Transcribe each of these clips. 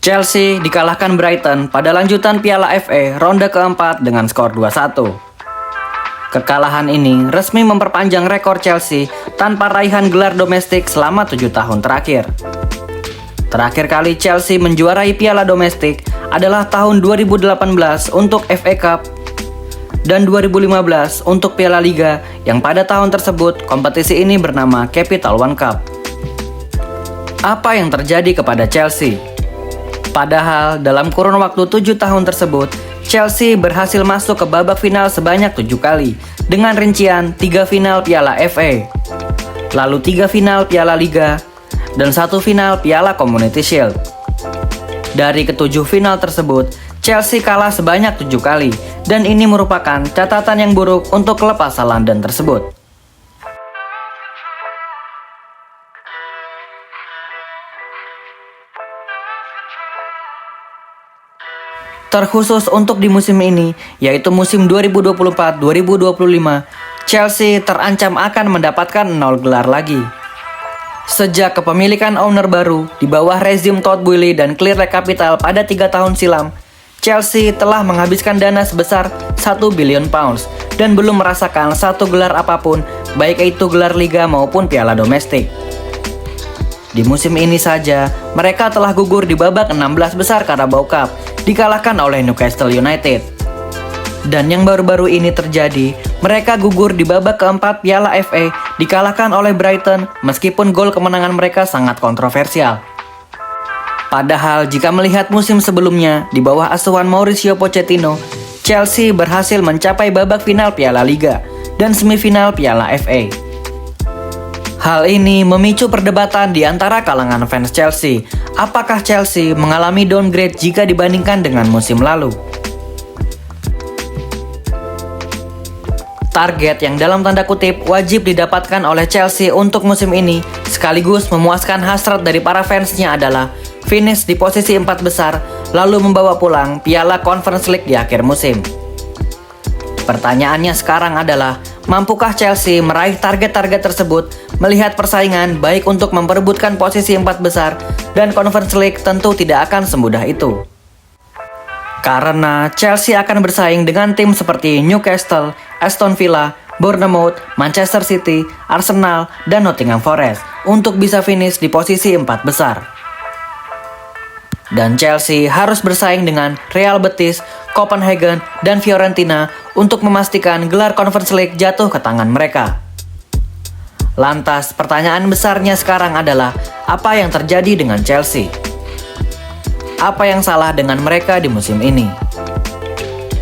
Chelsea dikalahkan Brighton pada lanjutan Piala FA ronde keempat dengan skor 2-1. Kekalahan ini resmi memperpanjang rekor Chelsea tanpa raihan gelar domestik selama 7 tahun terakhir. Terakhir kali Chelsea menjuarai piala domestik adalah tahun 2018 untuk FA Cup dan 2015 untuk Piala Liga yang pada tahun tersebut kompetisi ini bernama Capital One Cup. Apa yang terjadi kepada Chelsea? Padahal dalam kurun waktu 7 tahun tersebut, Chelsea berhasil masuk ke babak final sebanyak 7 kali dengan rincian 3 final Piala FA, lalu 3 final Piala Liga, dan 1 final Piala Community Shield. Dari ketujuh final tersebut, Chelsea kalah sebanyak 7 kali, dan ini merupakan catatan yang buruk untuk klub asal London tersebut. Terkhusus untuk di musim ini, yaitu musim 2024-2025, Chelsea terancam akan mendapatkan 0 gelar lagi. Sejak kepemilikan owner baru di bawah rezim Todd Boehly dan Clearlake Capital pada 3 tahun silam, Chelsea telah menghabiskan dana sebesar 1 billion pounds dan belum merasakan satu gelar apapun, baik itu gelar liga maupun piala domestik. Di musim ini saja, mereka telah gugur di babak 16 besar Carabao Cup, dikalahkan oleh Newcastle United. Dan yang baru-baru ini terjadi, mereka gugur di babak keempat Piala FA, dikalahkan oleh Brighton meskipun gol kemenangan mereka sangat kontroversial. Padahal jika melihat musim sebelumnya di bawah asuhan Mauricio Pochettino, Chelsea berhasil mencapai babak final Piala Liga dan semifinal Piala FA. Hal ini memicu perdebatan di antara kalangan fans Chelsea. Apakah Chelsea mengalami downgrade jika dibandingkan dengan musim lalu? Target yang dalam tanda kutip wajib didapatkan oleh Chelsea untuk musim ini sekaligus memuaskan hasrat dari para fansnya adalah finish di posisi 4 besar lalu membawa pulang Piala Conference League di akhir musim. Pertanyaannya sekarang adalah, mampukah Chelsea meraih target-target tersebut melihat persaingan baik untuk memperebutkan posisi 4 besar dan Conference League tentu tidak akan semudah itu. Karena Chelsea akan bersaing dengan tim seperti Newcastle, Aston Villa, Bournemouth, Manchester City, Arsenal, dan Nottingham Forest untuk bisa finish di posisi 4 besar. Dan Chelsea harus bersaing dengan Real Betis, Copenhagen, dan Fiorentina untuk memastikan gelar Conference League jatuh ke tangan mereka. Lantas, pertanyaan besarnya sekarang adalah, apa yang terjadi dengan Chelsea? Apa yang salah dengan mereka di musim ini?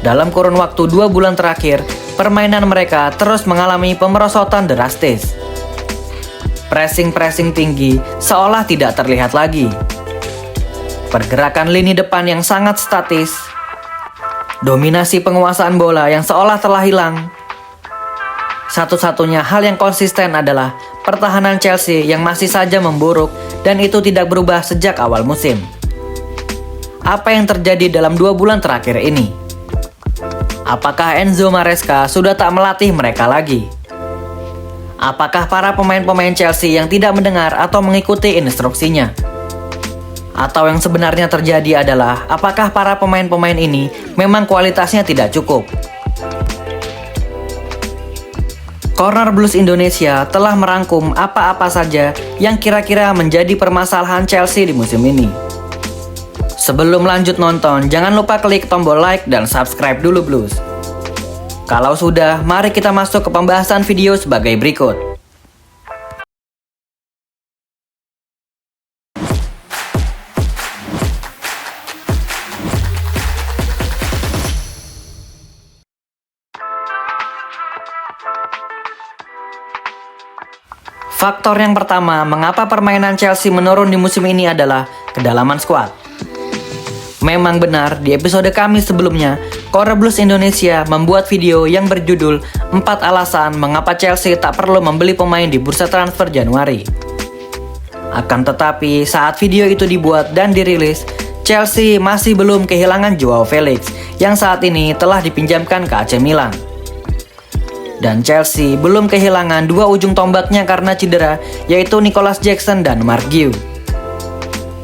Dalam kurun waktu 2 bulan terakhir, permainan mereka terus mengalami pemerosotan drastis. Pressing tinggi seolah tidak terlihat lagi. Pergerakan lini depan yang sangat statis. Dominasi penguasaan bola yang seolah telah hilang. Satu-satunya hal yang konsisten adalah pertahanan Chelsea yang masih saja memburuk dan itu tidak berubah sejak awal musim. Apa yang terjadi dalam 2 bulan terakhir ini? Apakah Enzo Maresca sudah tak melatih mereka lagi? Apakah para pemain-pemain Chelsea yang tidak mendengar atau mengikuti instruksinya? Atau yang sebenarnya terjadi adalah, apakah para pemain-pemain ini memang kualitasnya tidak cukup? Corner Blues Indonesia telah merangkum apa-apa saja yang kira-kira menjadi permasalahan Chelsea di musim ini. Sebelum lanjut nonton, jangan lupa klik tombol like dan subscribe dulu Blues. Kalau sudah, mari kita masuk ke pembahasan video sebagai berikut. Faktor yang pertama, mengapa permainan Chelsea menurun di musim ini adalah kedalaman skuad. Memang benar, di episode kami sebelumnya, Corner Blues Indonesia membuat video yang berjudul 4 alasan mengapa Chelsea tak perlu membeli pemain di bursa transfer Januari. Akan tetapi, saat video itu dibuat dan dirilis, Chelsea masih belum kehilangan Joao Felix yang saat ini telah dipinjamkan ke AC Milan. Dan Chelsea belum kehilangan 2 ujung tombaknya karena cedera, yaitu Nicholas Jackson dan Mark Guehi.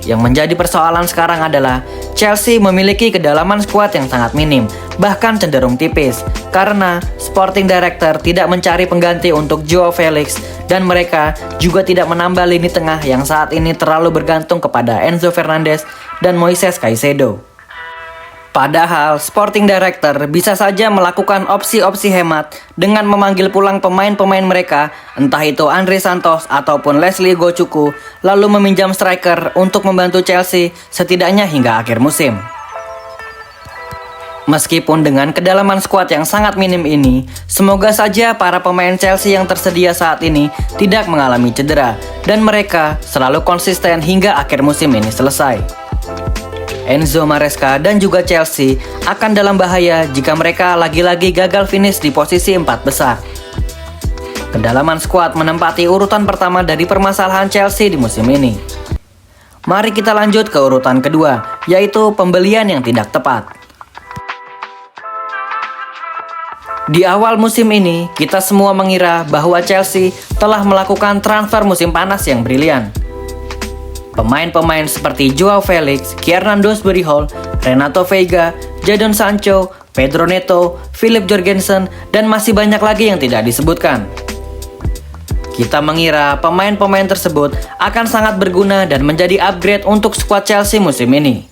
Yang menjadi persoalan sekarang adalah Chelsea memiliki kedalaman skuad yang sangat minim, bahkan cenderung tipis, karena Sporting Director tidak mencari pengganti untuk Joao Felix dan mereka juga tidak menambah lini tengah yang saat ini terlalu bergantung kepada Enzo Fernandez dan Moises Caicedo. Padahal Sporting Director bisa saja melakukan opsi-opsi hemat dengan memanggil pulang pemain-pemain mereka, entah itu Andre Santos ataupun Leslie Gochuku, lalu meminjam striker untuk membantu Chelsea setidaknya hingga akhir musim. Meskipun dengan kedalaman skuad yang sangat minim ini, semoga saja para pemain Chelsea yang tersedia saat ini tidak mengalami cedera dan mereka selalu konsisten hingga akhir musim ini selesai. Enzo Maresca dan juga Chelsea akan dalam bahaya jika mereka lagi-lagi gagal finish di posisi 4 besar. Kedalaman skuad menempati urutan pertama dari permasalahan Chelsea di musim ini. Mari kita lanjut ke urutan kedua, yaitu pembelian yang tidak tepat. Di awal musim ini, kita semua mengira bahwa Chelsea telah melakukan transfer musim panas yang brilian. Pemain-pemain seperti Joao Felix, Kiernan Dewsbury Hall, Renato Veiga, Jadon Sancho, Pedro Neto, Philip Jorgensen, dan masih banyak lagi yang tidak disebutkan. Kita mengira pemain-pemain tersebut akan sangat berguna dan menjadi upgrade untuk skuad Chelsea musim ini.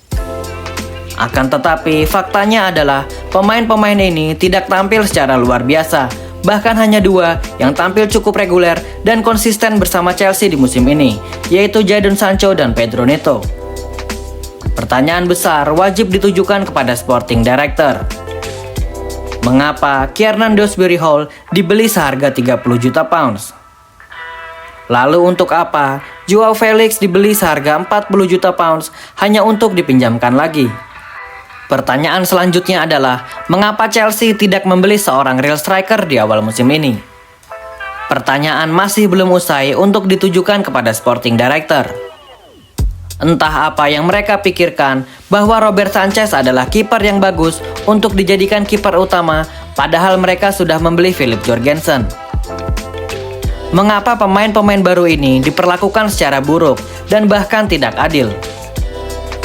Akan tetapi, faktanya adalah pemain-pemain ini tidak tampil secara luar biasa. Bahkan hanya 2 yang tampil cukup reguler dan konsisten bersama Chelsea di musim ini, yaitu Jadon Sancho dan Pedro Neto. Pertanyaan besar wajib ditujukan kepada Sporting Director. Mengapa Kiernan Dewsbury Hall dibeli seharga 30 juta pounds? Lalu untuk apa Joao Felix dibeli seharga 40 juta pounds hanya untuk dipinjamkan lagi? Pertanyaan selanjutnya adalah, mengapa Chelsea tidak membeli seorang real striker di awal musim ini? Pertanyaan masih belum usai untuk ditujukan kepada Sporting Director. Entah apa yang mereka pikirkan bahwa Robert Sanchez adalah kiper yang bagus untuk dijadikan kiper utama, padahal mereka sudah membeli Philip Jorgensen. Mengapa pemain-pemain baru ini diperlakukan secara buruk dan bahkan tidak adil?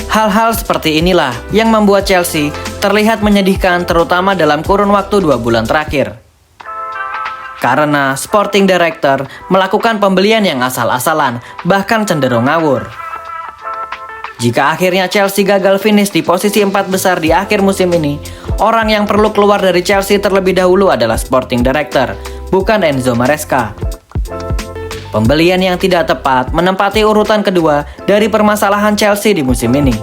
Hal-hal seperti inilah yang membuat Chelsea terlihat menyedihkan terutama dalam kurun waktu 2 bulan terakhir. Karena Sporting Director melakukan pembelian yang asal-asalan, bahkan cenderung ngawur. Jika akhirnya Chelsea gagal finish di posisi 4 besar di akhir musim ini, orang yang perlu keluar dari Chelsea terlebih dahulu adalah Sporting Director, bukan Enzo Maresca. Pembelian yang tidak tepat menempati urutan kedua dari permasalahan Chelsea di musim ini.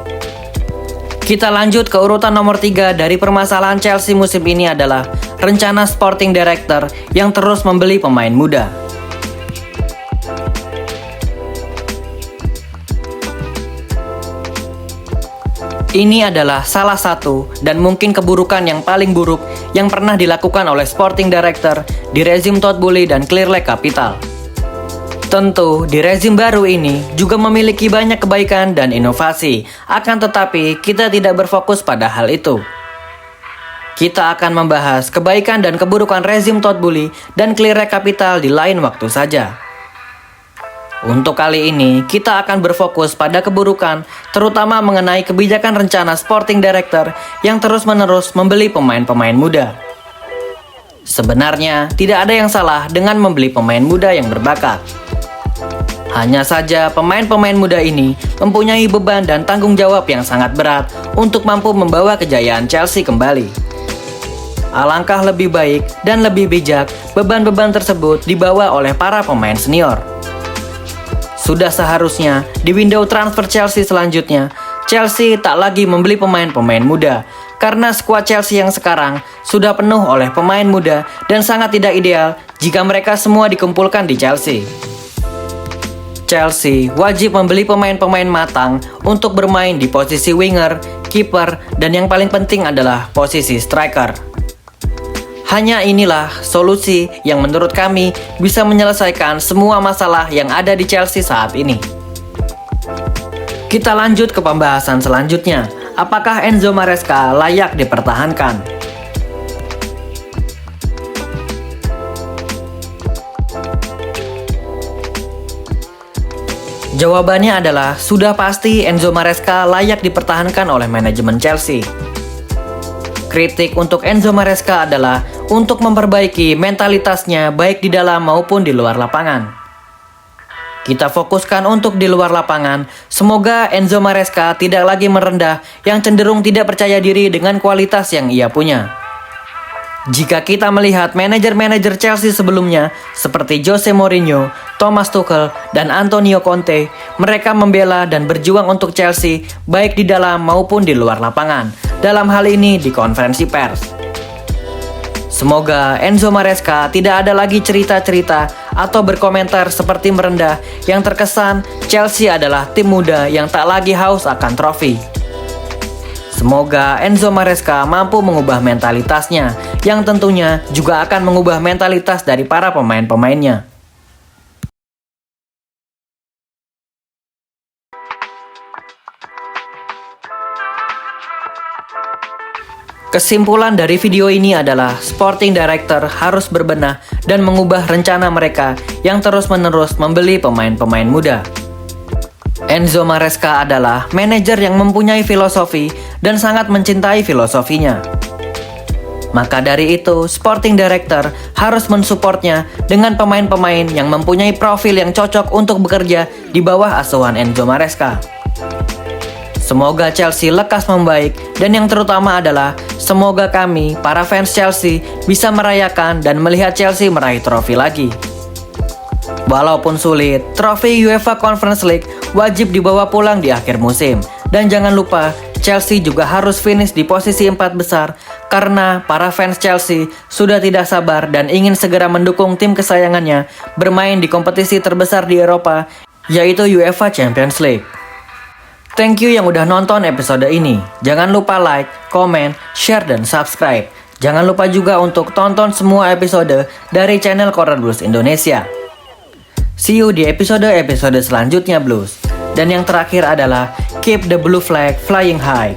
Kita lanjut ke urutan nomor 3 dari permasalahan Chelsea musim ini adalah rencana Sporting Director yang terus membeli pemain muda. Ini adalah salah satu dan mungkin keburukan yang paling buruk yang pernah dilakukan oleh Sporting Director di rezim Todd Boehly dan Clearlake Capital. Tentu, di rezim baru ini juga memiliki banyak kebaikan dan inovasi, akan tetapi kita tidak berfokus pada hal itu. Kita akan membahas kebaikan dan keburukan rezim Todd Boehly dan Clearlake Capital di lain waktu saja. Untuk kali ini, kita akan berfokus pada keburukan, terutama mengenai kebijakan rencana Sporting Director yang terus-menerus membeli pemain-pemain muda. Sebenarnya, tidak ada yang salah dengan membeli pemain muda yang berbakat. Hanya saja pemain-pemain muda ini mempunyai beban dan tanggung jawab yang sangat berat untuk mampu membawa kejayaan Chelsea kembali. Alangkah lebih baik dan lebih bijak beban-beban tersebut dibawa oleh para pemain senior. Sudah seharusnya di window transfer Chelsea selanjutnya, Chelsea tak lagi membeli pemain-pemain muda karena skuad Chelsea yang sekarang sudah penuh oleh pemain muda dan sangat tidak ideal jika mereka semua dikumpulkan di Chelsea. Chelsea wajib membeli pemain-pemain matang untuk bermain di posisi winger, kiper, dan yang paling penting adalah posisi striker. Hanya inilah solusi yang menurut kami bisa menyelesaikan semua masalah yang ada di Chelsea saat ini. Kita lanjut ke pembahasan selanjutnya. Apakah Enzo Maresca layak dipertahankan? Jawabannya adalah sudah pasti Enzo Maresca layak dipertahankan oleh manajemen Chelsea. Kritik untuk Enzo Maresca adalah untuk memperbaiki mentalitasnya baik di dalam maupun di luar lapangan. Kita fokuskan untuk di luar lapangan, semoga Enzo Maresca tidak lagi merendah yang cenderung tidak percaya diri dengan kualitas yang ia punya. Jika kita melihat manajer-manajer Chelsea sebelumnya, seperti Jose Mourinho, Thomas Tuchel, dan Antonio Conte, mereka membela dan berjuang untuk Chelsea baik di dalam maupun di luar lapangan, dalam hal ini di konferensi pers. Semoga Enzo Maresca tidak ada lagi cerita-cerita atau berkomentar seperti merendah yang terkesan Chelsea adalah tim muda yang tak lagi haus akan trofi. Semoga Enzo Maresca mampu mengubah mentalitasnya, yang tentunya juga akan mengubah mentalitas dari para pemain-pemainnya. Kesimpulan dari video ini adalah Sporting Director harus berbenah dan mengubah rencana mereka yang terus-menerus membeli pemain-pemain muda. Enzo Maresca adalah manajer yang mempunyai filosofi dan sangat mencintai filosofinya. Maka dari itu, Sporting Director harus mensupportnya dengan pemain-pemain yang mempunyai profil yang cocok untuk bekerja di bawah asuhan Enzo Maresca. Semoga Chelsea lekas membaik dan yang terutama adalah semoga kami, para fans Chelsea, bisa merayakan dan melihat Chelsea meraih trofi lagi. Walaupun sulit, trofi UEFA Conference League wajib dibawa pulang di akhir musim. Dan jangan lupa, Chelsea juga harus finish di posisi 4 besar karena para fans Chelsea sudah tidak sabar dan ingin segera mendukung tim kesayangannya bermain di kompetisi terbesar di Eropa, yaitu UEFA Champions League. Thank you yang udah nonton episode ini. Jangan lupa like, comment, share, dan subscribe. Jangan lupa juga untuk tonton semua episode dari channel Corner Blues Indonesia. See you di episode-episode selanjutnya Blues. Dan yang terakhir adalah keep the blue flag flying high.